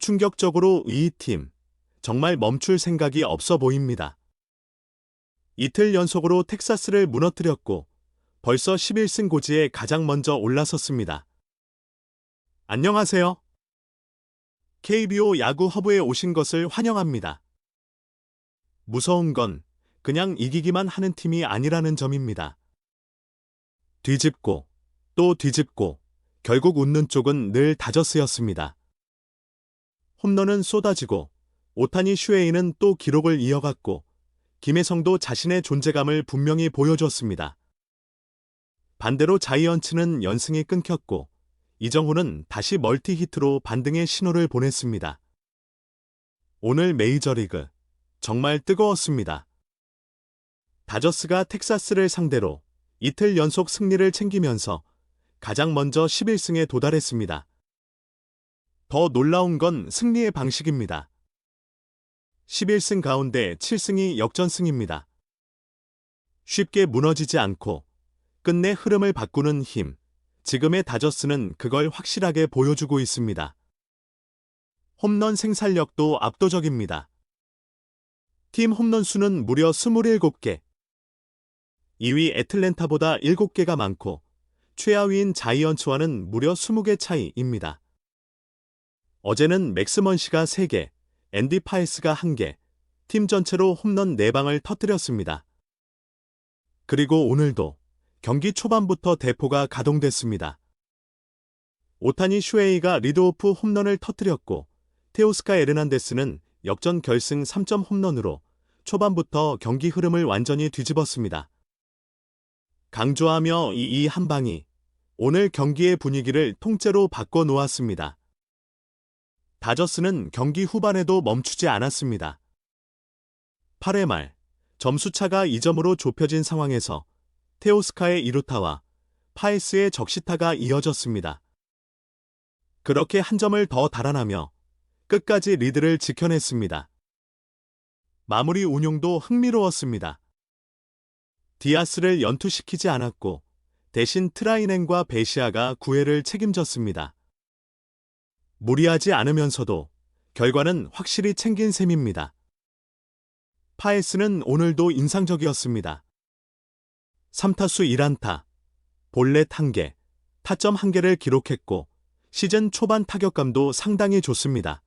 충격적으로 이 팀, 정말 멈출 생각이 없어 보입니다. 이틀 연속으로 텍사스를 무너뜨렸고 벌써 11승 고지에 가장 먼저 올라섰습니다. 안녕하세요. KBO 야구 허브에 오신 것을 환영합니다. 무서운 건 그냥 이기기만 하는 팀이 아니라는 점입니다. 뒤집고 또 뒤집고 결국 웃는 쪽은 늘 다저스였습니다. 홈런은 쏟아지고 오타니 슈에이는 또 기록을 이어갔고 김혜성도 자신의 존재감을 분명히 보여줬습니다. 반대로 자이언츠는 연승이 끊겼고 이정후는 다시 멀티히트로 반등의 신호를 보냈습니다. 오늘 메이저리그 정말 뜨거웠습니다. 다저스가 텍사스를 상대로 이틀 연속 승리를 챙기면서 가장 먼저 11승에 도달했습니다. 더 놀라운 건 승리의 방식입니다. 11승 가운데 7승이 역전승입니다. 쉽게 무너지지 않고 끝내 흐름을 바꾸는 힘, 지금의 다저스는 그걸 확실하게 보여주고 있습니다. 홈런 생산력도 압도적입니다. 팀 홈런 수는 무려 27개. 2위 애틀랜타보다 7개가 많고 최하위인 자이언츠와는 무려 20개 차이입니다. 어제는 맥스 먼시가 3개, 앤디 파이스가 1개, 팀 전체로 홈런 4방을 터뜨렸습니다. 그리고 오늘도 경기 초반부터 대포가 가동됐습니다. 오타니 슈에이가 리드오프 홈런을 터뜨렸고 테오스카 에르난데스는 역전 결승 3점 홈런으로 초반부터 경기 흐름을 완전히 뒤집었습니다. 강조하며 이 한 방이 오늘 경기의 분위기를 통째로 바꿔놓았습니다. 다저스는 경기 후반에도 멈추지 않았습니다. 8회 말 점수차가 2점으로 좁혀진 상황에서 테오스카의 2루타와 파이스의 적시타가 이어졌습니다. 그렇게 한 점을 더 달아나며 끝까지 리드를 지켜냈습니다. 마무리 운용도 흥미로웠습니다. 디아스를 연투시키지 않았고 대신 트라이넨과 베시아가 구회를 책임졌습니다. 무리하지 않으면서도 결과는 확실히 챙긴 셈입니다. 파에스는 오늘도 인상적이었습니다. 3타수 1안타, 볼넷 1개, 타점 1개를 기록했고 시즌 초반 타격감도 상당히 좋습니다.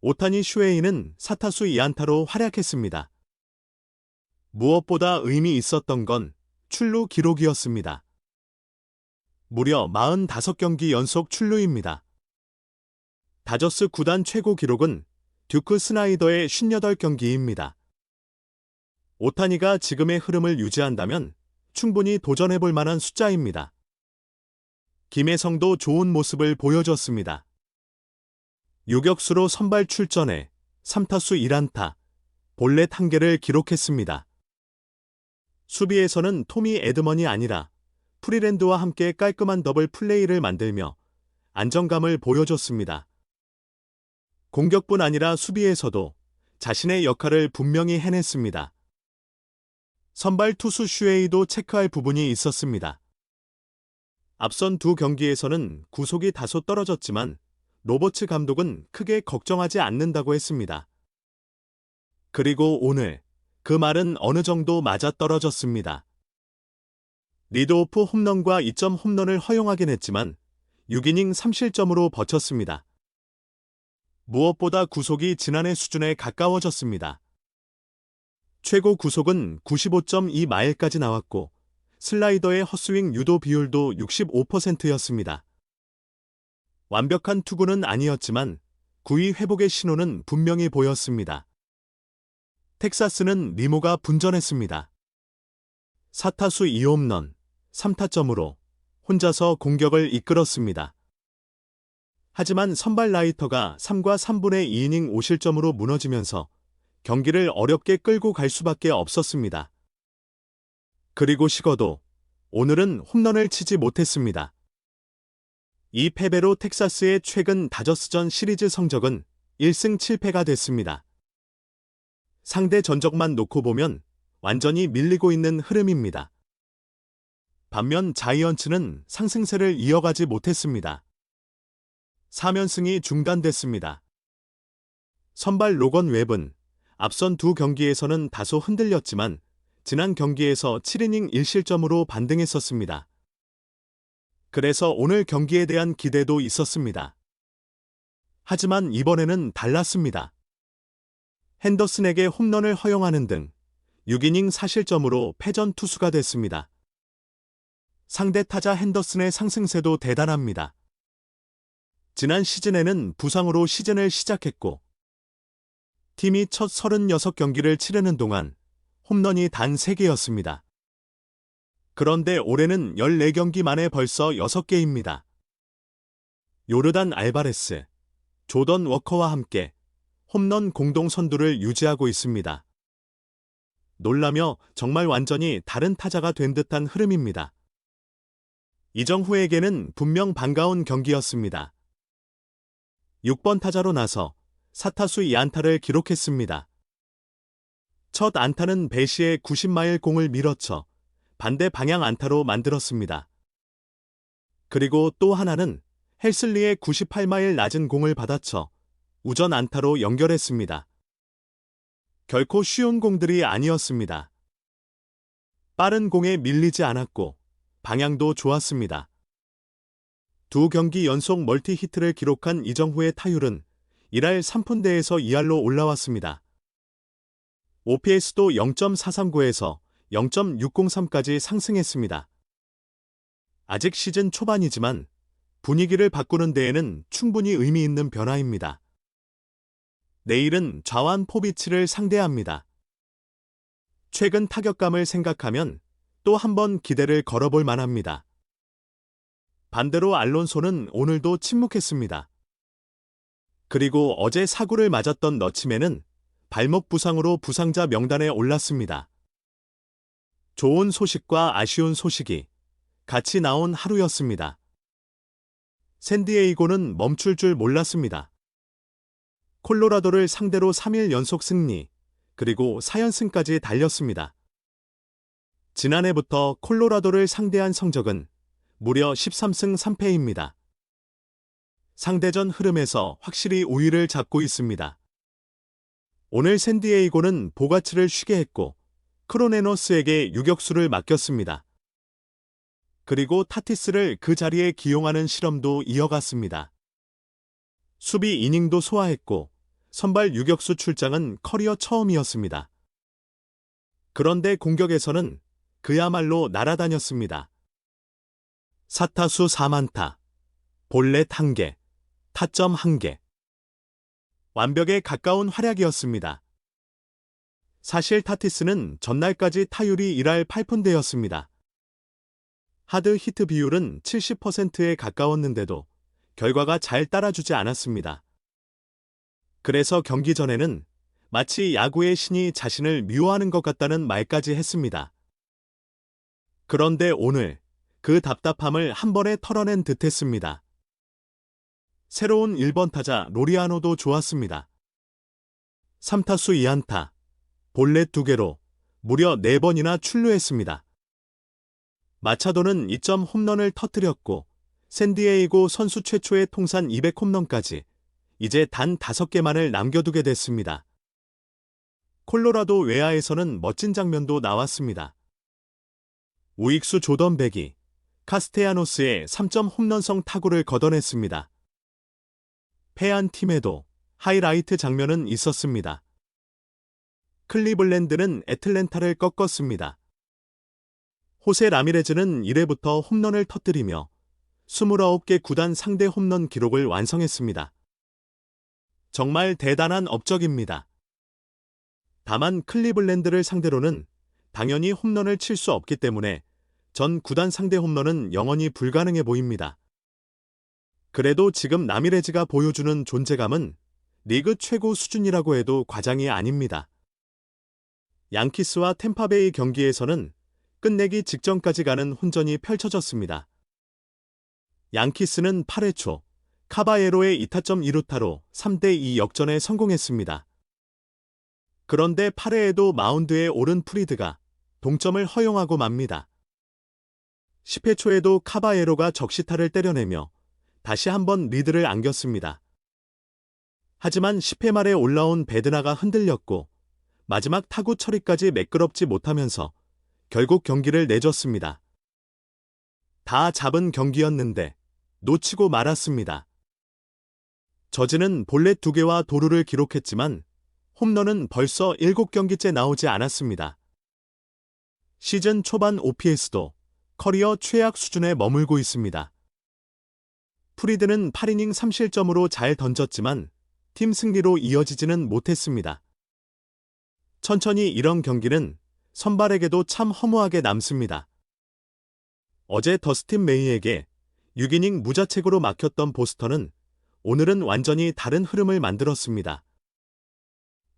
오타니 슈에이는 4타수 2안타로 활약했습니다. 무엇보다 의미 있었던 건 출루 기록이었습니다. 무려 45경기 연속 출루입니다. 다저스 구단 최고 기록은 듀크 스나이더의 58경기입니다. 오타니가 지금의 흐름을 유지한다면 충분히 도전해볼 만한 숫자입니다. 김혜성도 좋은 모습을 보여줬습니다. 유격수로 선발 출전해 3타수 1안타, 볼넷 1개를 기록했습니다. 수비에서는 토미 에드먼이 아니라 프리랜드와 함께 깔끔한 더블 플레이를 만들며 안정감을 보여줬습니다. 공격뿐 아니라 수비에서도 자신의 역할을 분명히 해냈습니다. 선발 투수 슈에이도 체크할 부분이 있었습니다. 앞선 두 경기에서는 구속이 다소 떨어졌지만 로버츠 감독은 크게 걱정하지 않는다고 했습니다. 그리고 오늘 그 말은 어느 정도 맞아떨어졌습니다. 리드오프 홈런과 2점 홈런을 허용하긴 했지만 6이닝 3실점으로 버텼습니다. 무엇보다 구속이 지난해 수준에 가까워졌습니다. 최고 구속은 95.2마일까지 나왔고 슬라이더의 헛스윙 유도 비율도 65%였습니다. 완벽한 투구는 아니었지만 구위 회복의 신호는 분명히 보였습니다. 텍사스는 니모가 분전했습니다. 4타수 2홈런, 3타점으로 혼자서 공격을 이끌었습니다. 하지만 선발 라이터가 3과 3분의 2이닝 5실점으로 무너지면서 경기를 어렵게 끌고 갈 수밖에 없었습니다. 그리고 식어도 오늘은 홈런을 치지 못했습니다. 이 패배로 텍사스의 최근 다저스전 시리즈 성적은 1승 7패가 됐습니다. 상대 전적만 놓고 보면 완전히 밀리고 있는 흐름입니다. 반면 자이언츠는 상승세를 이어가지 못했습니다. 4연승이 중단됐습니다. 선발 로건 웹은 앞선 두 경기에서는 다소 흔들렸지만 지난 경기에서 7이닝 1실점으로 반등했었습니다. 그래서 오늘 경기에 대한 기대도 있었습니다. 하지만 이번에는 달랐습니다. 핸더슨에게 홈런을 허용하는 등 6이닝 4실점으로 패전 투수가 됐습니다. 상대 타자 핸더슨의 상승세도 대단합니다. 지난 시즌에는 부상으로 시즌을 시작했고 팀이 첫 36경기를 치르는 동안 홈런이 단 3개였습니다. 그런데 올해는 14경기 만에 벌써 6개입니다. 요르단 알바레스, 조던 워커와 함께 홈런 공동 선두를 유지하고 있습니다. 놀라며 정말 완전히 다른 타자가 된 듯한 흐름입니다. 이정후에게는 분명 반가운 경기였습니다. 6번 타자로 나서 4타수 2안타를 기록했습니다. 첫 안타는 배시의 90마일 공을 밀어쳐 반대 방향 안타로 만들었습니다. 그리고 또 하나는 헬슬리의 98마일 낮은 공을 받아쳐 우전 안타로 연결했습니다. 결코 쉬운 공들이 아니었습니다. 빠른 공에 밀리지 않았고 방향도 좋았습니다. 두 경기 연속 멀티 히트를 기록한 이정후의 타율은 1할 3푼대에서 2할로 올라왔습니다. OPS도 0.439에서 0.603까지 상승했습니다. 아직 시즌 초반이지만 분위기를 바꾸는 데에는 충분히 의미 있는 변화입니다. 내일은 좌완 포비치를 상대합니다. 최근 타격감을 생각하면 또 한 번 기대를 걸어볼 만합니다. 반대로 알론소는 오늘도 침묵했습니다. 그리고 어제 사구를 맞았던 너치맨은 발목 부상으로 부상자 명단에 올랐습니다. 좋은 소식과 아쉬운 소식이 같이 나온 하루였습니다. 샌디에이고는 멈출 줄 몰랐습니다. 콜로라도를 상대로 3일 연속 승리, 그리고 4연승까지 달렸습니다. 지난해부터 콜로라도를 상대한 성적은 무려 13승 3패입니다. 상대전 흐름에서 확실히 우위를 잡고 있습니다. 오늘 샌디에이고는 보가츠를 쉬게 했고 크로네노스에게 유격수를 맡겼습니다. 그리고 타티스를 그 자리에 기용하는 실험도 이어갔습니다. 수비 이닝도 소화했고 선발 유격수 출장은 커리어 처음이었습니다. 그런데 공격에서는 그야말로 날아다녔습니다. 4타수 4안타, 볼넷 1개, 타점 1개. 완벽에 가까운 활약이었습니다. 사실 타티스는 전날까지 타율이 1할 8푼대였습니다. 하드 히트 비율은 70%에 가까웠는데도 결과가 잘 따라주지 않았습니다. 그래서 경기 전에는 마치 야구의 신이 자신을 미워하는 것 같다는 말까지 했습니다. 그런데 오늘 그 답답함을 한 번에 털어낸 듯했습니다. 새로운 1번 타자 로리아노도 좋았습니다. 3타수 2안타, 볼넷 2개로 무려 4번이나 출루했습니다. 마차도는 2점 홈런을 터뜨렸고 샌디에이고 선수 최초의 통산 200홈런까지 이제 단 5개만을 남겨두게 됐습니다. 콜로라도 외야에서는 멋진 장면도 나왔습니다. 우익수 조던 백이 카스테야노스의 3점 홈런성 타구를 걷어냈습니다. 패한 팀에도 하이라이트 장면은 있었습니다. 클리블랜드는 애틀랜타를 꺾었습니다. 호세 라미레즈는 1회부터 홈런을 터뜨리며 29개 구단 상대 홈런 기록을 완성했습니다. 정말 대단한 업적입니다. 다만 클리블랜드를 상대로는 당연히 홈런을 칠 수 없기 때문에 전 구단 상대 홈런은 영원히 불가능해 보입니다. 그래도 지금 라미레즈가 보여주는 존재감은 리그 최고 수준이라고 해도 과장이 아닙니다. 양키스와 템파베이 경기에서는 끝내기 직전까지 가는 혼전이 펼쳐졌습니다. 양키스는 8회 초 카바에로의 2타점 2루타로 3대2 역전에 성공했습니다. 그런데 8회에도 마운드에 오른 프리드가 동점을 허용하고 맙니다. 10회 초에도 카바에로가 적시타를 때려내며 다시 한번 리드를 안겼습니다. 하지만 10회 말에 올라온 베드나가 흔들렸고 마지막 타구 처리까지 매끄럽지 못하면서 결국 경기를 내줬습니다. 다 잡은 경기였는데 놓치고 말았습니다. 저지는 볼넷 2개와 도루를 기록했지만 홈런은 벌써 7경기째 나오지 않았습니다. 시즌 초반 OPS도 커리어 최악 수준에 머물고 있습니다. 프리드는 8이닝 3실점으로 잘 던졌지만 팀 승리로 이어지지는 못했습니다. 천천히 이런 경기는 선발에게도 참 허무하게 남습니다. 어제 더스틴 메이에게 6이닝 무자책으로 막혔던 보스턴은 오늘은 완전히 다른 흐름을 만들었습니다.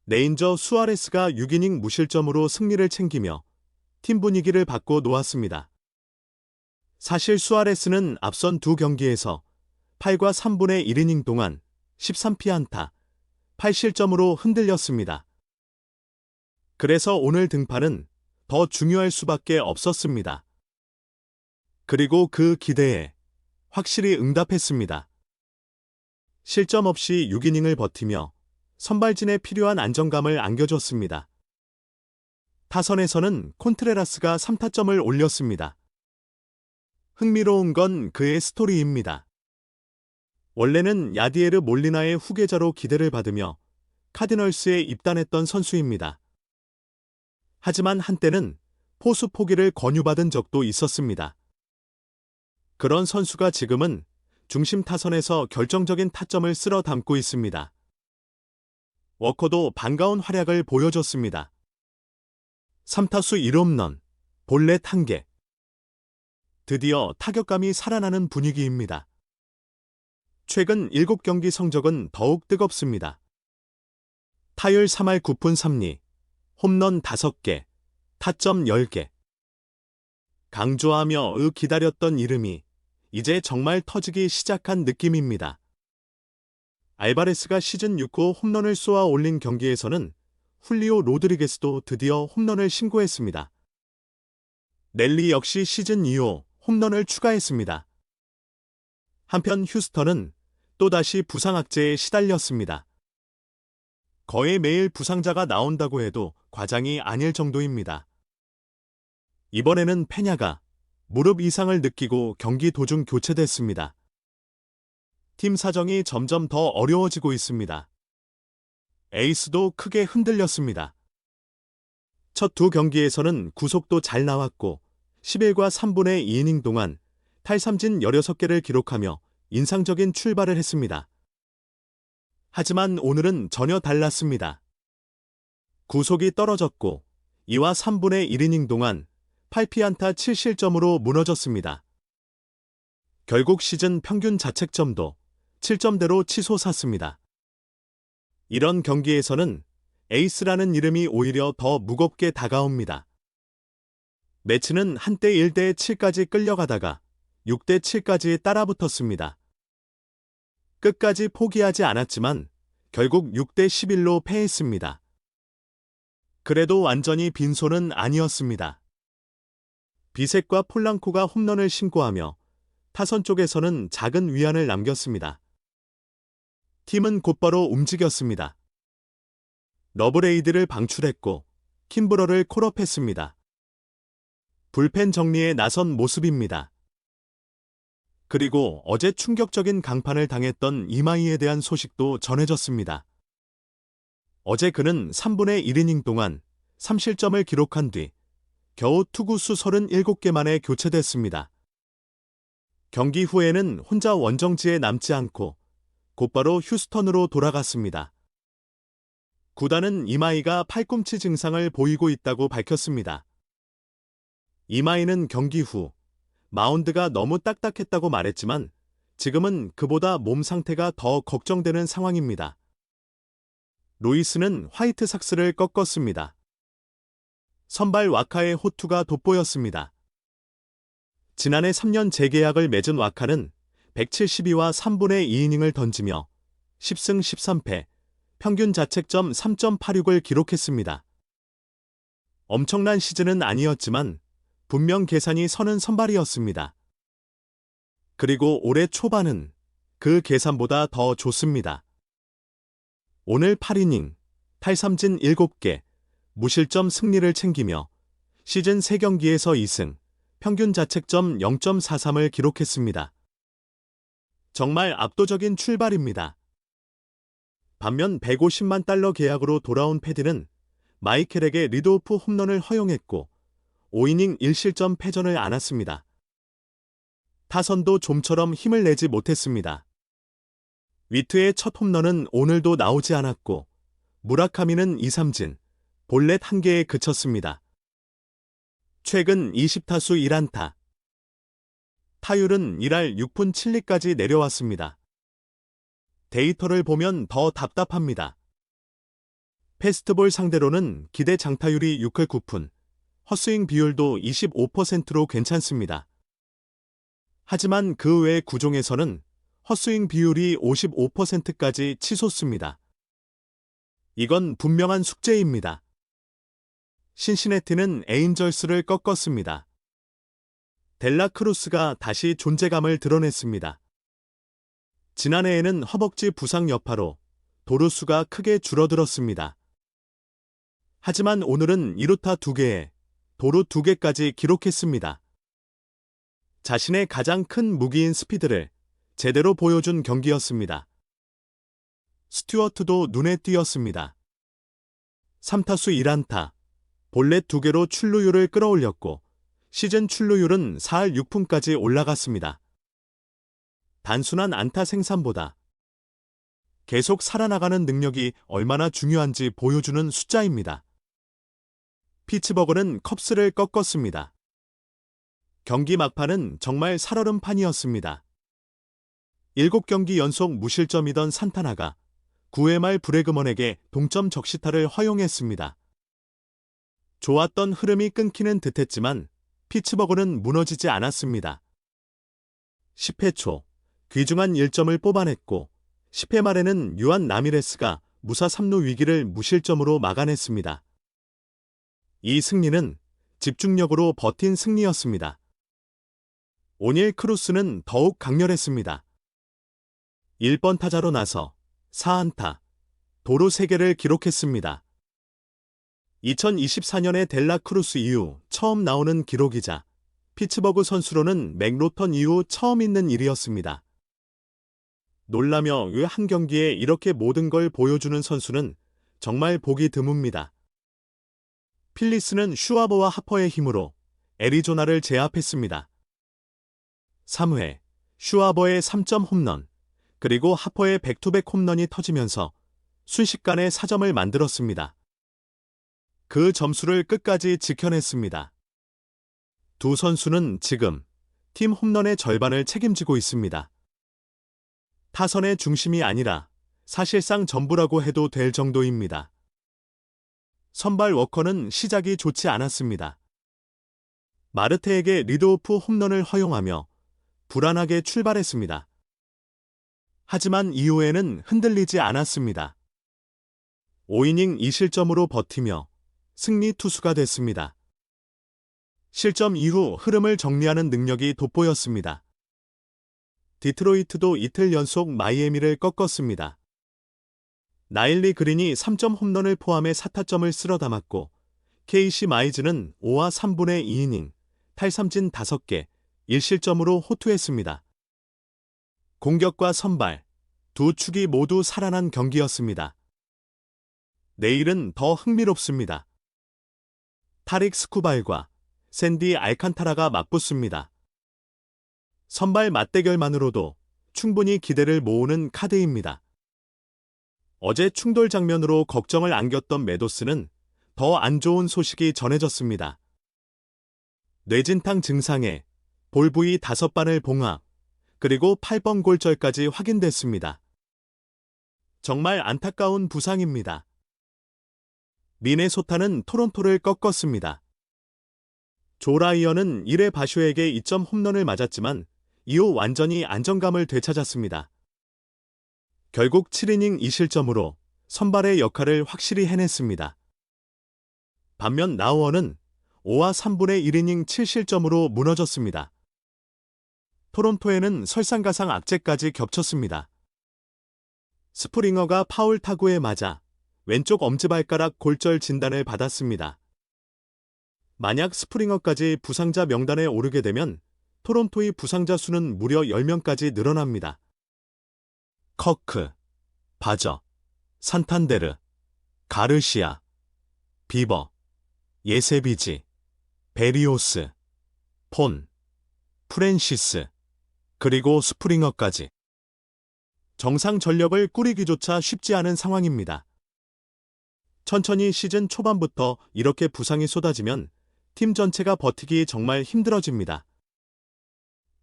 레인저 수아레스가 6이닝 무실점으로 승리를 챙기며 팀 분위기를 바꿔 놓았습니다. 사실 수아레스는 앞선 두 경기에서 8과 3분의 1이닝 동안 13피안타, 8실점으로 흔들렸습니다. 그래서 오늘 등판은 더 중요할 수밖에 없었습니다. 그리고 그 기대에 확실히 응답했습니다. 실점 없이 6이닝을 버티며 선발진에 필요한 안정감을 안겨줬습니다. 타선에서는 콘트레라스가 3타점을 올렸습니다. 흥미로운 건 그의 스토리입니다. 원래는 야디에르 몰리나의 후계자로 기대를 받으며 카디널스에 입단했던 선수입니다. 하지만 한때는 포수 포기를 권유받은 적도 있었습니다. 그런 선수가 지금은 중심 타선에서 결정적인 타점을 쓸어 담고 있습니다. 워커도 반가운 활약을 보여줬습니다. 3타수 1홈런, 볼넷 1개. 드디어 타격감이 살아나는 분위기입니다. 최근 7경기 성적은 더욱 뜨겁습니다. 타율 3할 9푼 3리, 홈런 5개, 타점 10개. 강조하며 기다렸던 이름이 이제 정말 터지기 시작한 느낌입니다. 알바레스가 시즌 6호 홈런을 쏘아 올린 경기에서는 훌리오 로드리게스도 드디어 홈런을 신고했습니다. 넬리 역시 시즌 2호 홈런을 추가했습니다. 한편 휴스턴은 또다시 부상 악재에 시달렸습니다. 거의 매일 부상자가 나온다고 해도 과장이 아닐 정도입니다. 이번에는 페냐가 무릎 이상을 느끼고 경기 도중 교체됐습니다. 팀 사정이 점점 더 어려워지고 있습니다. 에이스도 크게 흔들렸습니다. 첫 두 경기에서는 구속도 잘 나왔고 11과 3분의 2이닝 동안 탈삼진 16개를 기록하며 인상적인 출발을 했습니다. 하지만 오늘은 전혀 달랐습니다. 구속이 떨어졌고 2와 3분의 1이닝 동안 8피안타 7실점으로 무너졌습니다. 결국 시즌 평균 자책점도 7점대로 치솟았습니다. 이런 경기에서는 에이스라는 이름이 오히려 더 무겁게 다가옵니다. 매치는 한때 1대 7까지 끌려가다가 6대 7까지 따라붙었습니다. 끝까지 포기하지 않았지만 결국 6대 11로 패했습니다. 그래도 완전히 빈손은 아니었습니다. 비색과 폴랑코가 홈런을 신고하며 타선 쪽에서는 작은 위안을 남겼습니다. 팀은 곧바로 움직였습니다. 러브레이드를 방출했고 킴브러를 콜업했습니다. 불펜 정리에 나선 모습입니다. 그리고 어제 충격적인 강판을 당했던 이마이에 대한 소식도 전해졌습니다. 어제 그는 3분의 1이닝 동안 3실점을 기록한 뒤 겨우 투구수 37개 만에 교체됐습니다. 경기 후에는 혼자 원정지에 남지 않고 곧바로 휴스턴으로 돌아갔습니다. 구단은 이마이가 팔꿈치 증상을 보이고 있다고 밝혔습니다. 이마이는 경기 후 마운드가 너무 딱딱했다고 말했지만 지금은 그보다 몸 상태가 더 걱정되는 상황입니다. 루이스는 화이트삭스를 꺾었습니다. 선발 와카의 호투가 돋보였습니다. 지난해 3년 재계약을 맺은 와카는 172와 3분의 2이닝을 던지며 10승 13패, 평균 자책점 3.86을 기록했습니다. 엄청난 시즌은 아니었지만 분명 계산이 서는 선발이었습니다. 그리고 올해 초반은 그 계산보다 더 좋습니다. 오늘 8이닝, 탈삼진 7개, 무실점 승리를 챙기며 시즌 3경기에서 2승, 평균 자책점 0.43을 기록했습니다. 정말 압도적인 출발입니다. 반면 $150만 계약으로 돌아온 패디는 마이켈에게 리드오프 홈런을 허용했고 5이닝 1실점 패전을 안았습니다. 타선도 좀처럼 힘을 내지 못했습니다. 위트의 첫 홈런은 오늘도 나오지 않았고 무라카미는 2삼진, 볼넷 1개에 그쳤습니다. 최근 20타수 1안타. 타율은 1할 6푼 7리까지 내려왔습니다. 데이터를 보면 더 답답합니다. 패스트볼 상대로는 기대 장타율이 6할 9푼, 헛스윙 비율도 25%로 괜찮습니다. 하지만 그 외 구종에서는 헛스윙 비율이 55%까지 치솟습니다. 이건 분명한 숙제입니다. 신시내티는 에인절스를 꺾었습니다. 델라 크루스가 다시 존재감을 드러냈습니다. 지난해에는 허벅지 부상 여파로 도루수가 크게 줄어들었습니다. 하지만 오늘은 2루타 2개에 도루 2개까지 기록했습니다. 자신의 가장 큰 무기인 스피드를 제대로 보여준 경기였습니다. 스튜어트도 눈에 띄었습니다. 3타수 1안타, 볼넷 2개로 출루율을 끌어올렸고 시즌 출루율은 4할 6푼까지 올라갔습니다. 단순한 안타 생산보다 계속 살아나가는 능력이 얼마나 중요한지 보여주는 숫자입니다. 피츠버그는 컵스를 꺾었습니다. 경기 막판은 정말 살얼음판이었습니다. 7경기 연속 무실점이던 산타나가 9회 말 브래그먼에게 동점 적시타를 허용했습니다. 좋았던 흐름이 끊기는 듯했지만 피츠버그는 무너지지 않았습니다. 10회 초 귀중한 1점을 뽑아냈고 10회 말에는 유안 라미레스가 무사 3루 위기를 무실점으로 막아냈습니다. 이 승리는 집중력으로 버틴 승리였습니다. 오닐 크루스는 더욱 강렬했습니다. 1번 타자로 나서 4안타, 도루 3개를 기록했습니다. 2024년의 델라 크루스 이후 처음 나오는 기록이자 피츠버그 선수로는 맥로턴 이후 처음 있는 일이었습니다. 놀라며 한 경기에 이렇게 모든 걸 보여주는 선수는 정말 보기 드뭅니다. 필리스는 슈와버와 하퍼의 힘으로 애리조나를 제압했습니다. 3회 슈와버의 3점 홈런, 그리고 하퍼의 백투백 홈런이 터지면서 순식간에 4점을 만들었습니다. 그 점수를 끝까지 지켜냈습니다. 두 선수는 지금 팀 홈런의 절반을 책임지고 있습니다. 타선의 중심이 아니라 사실상 전부라고 해도 될 정도입니다. 선발 워커는 시작이 좋지 않았습니다. 마르테에게 리드오프 홈런을 허용하며 불안하게 출발했습니다. 하지만 이후에는 흔들리지 않았습니다. 5이닝 2실점으로 버티며 승리 투수가 됐습니다. 실점 이후 흐름을 정리하는 능력이 돋보였습니다. 디트로이트도 이틀 연속 마이애미를 꺾었습니다. 나일리 그린이 3점 홈런을 포함해 4타점을 쓸어 담았고 케이시 마이즈는 5와 3분의 2이닝, 탈삼진 5개, 1실점으로 호투했습니다. 공격과 선발, 두 축이 모두 살아난 경기였습니다. 내일은 더 흥미롭습니다. 타릭 스쿠발과 샌디 알칸타라가 맞붙습니다. 선발 맞대결만으로도 충분히 기대를 모으는 카드입니다. 어제 충돌 장면으로 걱정을 안겼던 메도스는 더 안 좋은 소식이 전해졌습니다. 뇌진탕 증상에 볼 부위 5반을 봉합, 그리고 8번 골절까지 확인됐습니다. 정말 안타까운 부상입니다. 미네소타는 토론토를 꺾었습니다. 조 라이언은 1회 바쇼에게 2점 홈런을 맞았지만 이후 완전히 안정감을 되찾았습니다. 결국 7이닝 2실점으로 선발의 역할을 확실히 해냈습니다. 반면 나우어는 5와 3분의 1이닝 7실점으로 무너졌습니다. 토론토에는 설상가상 악재까지 겹쳤습니다. 스프링어가 파울 타구에 맞아 왼쪽 엄지발가락 골절 진단을 받았습니다. 만약 스프링어까지 부상자 명단에 오르게 되면 토론토의 부상자 수는 무려 10명까지 늘어납니다. 커크, 바저, 산탄데르, 가르시아, 비버, 예세비지, 베리오스, 폰, 프랜시스, 그리고 스프링어까지. 정상 전력을 꾸리기조차 쉽지 않은 상황입니다. 천천히 시즌 초반부터 이렇게 부상이 쏟아지면 팀 전체가 버티기 정말 힘들어집니다.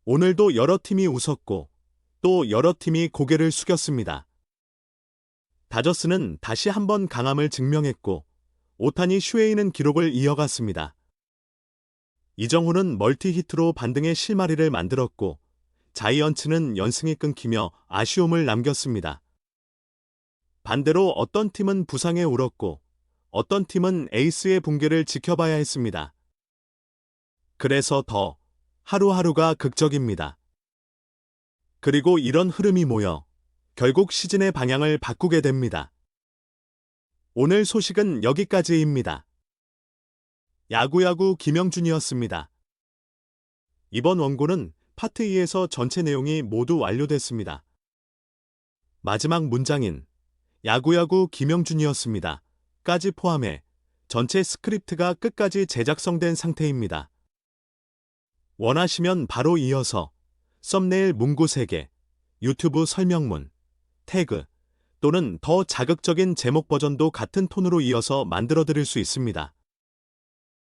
오늘도 여러 팀이 웃었고 또 여러 팀이 고개를 숙였습니다. 다저스는 다시 한번 강함을 증명했고 오타니 슈에이는 기록을 이어갔습니다. 이정훈은 멀티히트로 반등의 실마리를 만들었고 자이언츠는 연승이 끊기며 아쉬움을 남겼습니다. 반대로 어떤 팀은 부상에 울었고 어떤 팀은 에이스의 붕괴를 지켜봐야 했습니다. 그래서 더 하루하루가 극적입니다. 그리고 이런 흐름이 모여 결국 시즌의 방향을 바꾸게 됩니다. 오늘 소식은 여기까지입니다. 야구야구 김영준이었습니다. 이번 원고는 파트 2에서 전체 내용이 모두 완료됐습니다. 마지막 문장인 야구야구 김영준이었습니다. 까지 포함해 전체 스크립트가 끝까지 제작성된 상태입니다. 원하시면 바로 이어서 썸네일 문구 3개, 유튜브 설명문, 태그 또는 더 자극적인 제목 버전도 같은 톤으로 이어서 만들어 드릴 수 있습니다.